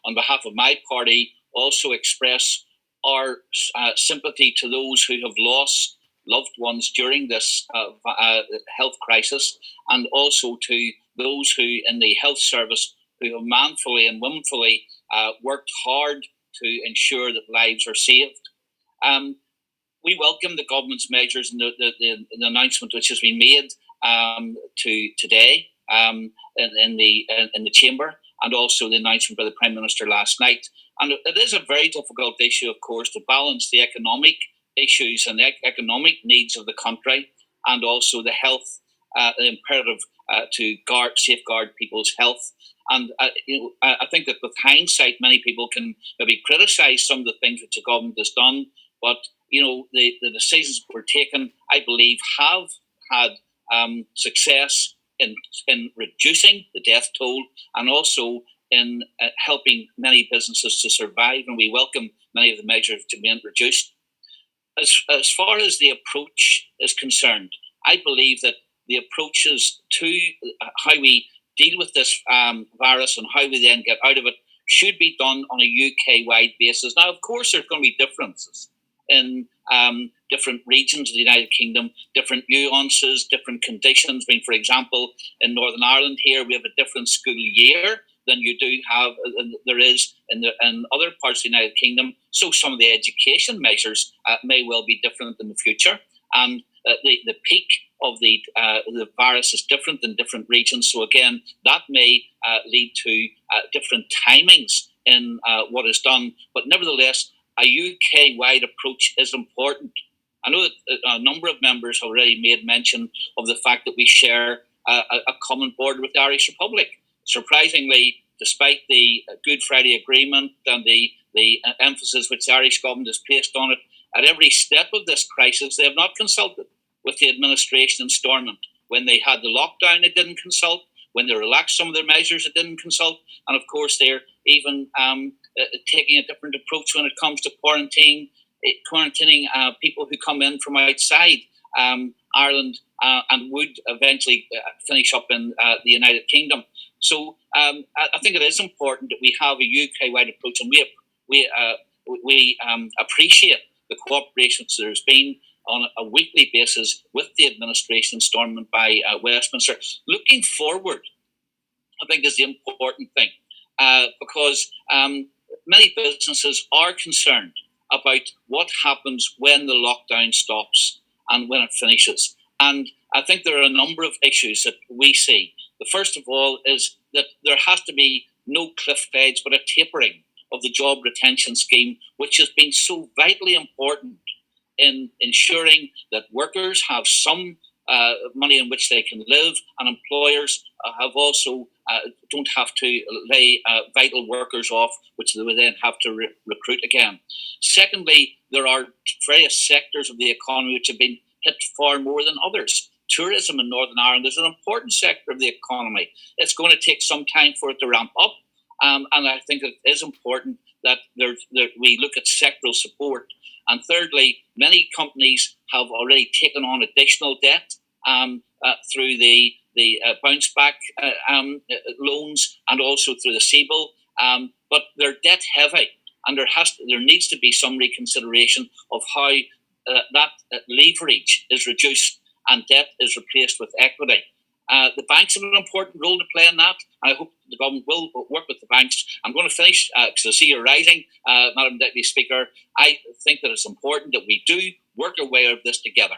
on behalf of my party, also express our sympathy to those who have lost loved ones during this health crisis, and also to those who in the health service who have manfully and womanfully worked hard to ensure that lives are saved. We welcome the government's measures and the announcement which has been made to today in the chamber, and also the announcement by the Prime Minister last night. And it is a very difficult issue, of course, to balance the economic issues and the economic needs of the country, and also the health, the imperative to safeguard people's health. And I think that with hindsight, many people can maybe criticise some of the things which the government has done, but the decisions that were taken, I believe, have had success in reducing the death toll, and also in helping many businesses to survive, and we welcome many of the measures to be introduced. As far as the approach is concerned, I believe that the approaches to how we deal with this virus and how we then get out of it should be done on a UK-wide basis. Now, of course, there's going to be differences in different regions of the United Kingdom, different nuances, different conditions. I mean, for example, in Northern Ireland here, we have a different school year than you do have, there is in other parts of the United Kingdom. So some of the education measures may well be different in the future. And the peak of the virus is different in different regions. So again, that may lead to different timings in what is done. But nevertheless, a UK-wide approach is important. I know that a number of members have already made mention of the fact that we share a common border with the Irish Republic. Surprisingly, despite the Good Friday Agreement and the emphasis which the Irish government has placed on it, at every step of this crisis, they have not consulted with the administration in Stormont. When they had the lockdown, it didn't consult. When they relaxed some of their measures, it didn't consult. And of course, they're even taking a different approach when it comes to quarantining people who come in from outside Ireland and would eventually finish up in the United Kingdom. So I think it is important that we have a UK-wide approach, and we appreciate the cooperation that there's been on a weekly basis with the administration in Stormont by Westminster. Looking forward, I think, is the important thing, because many businesses are concerned about what happens when the lockdown stops and when it finishes. And I think there are a number of issues that we see. The first of all is that there has to be no cliff edge, but a tapering of the job retention scheme, which has been so vitally important in ensuring that workers have some money in which they can live, and employers have also don't have to lay vital workers off, which they would then have to recruit again. Secondly, there are various sectors of the economy which have been hit far more than others. Tourism in Northern Ireland is an important sector of the economy. It's going to take some time for it to ramp up, and I think it is important that we look at sectoral support. And thirdly, many companies have already taken on additional debt through the bounce back loans, and also through the CBIL, but they're debt heavy, and there needs to be some reconsideration of how that leverage is reduced and debt is replaced with equity. The banks have an important role to play in that, and I hope the government will work with the banks. I'm going to finish, because I see you're rising, Madam Deputy Speaker. I think that it's important that we do work our way out of this together.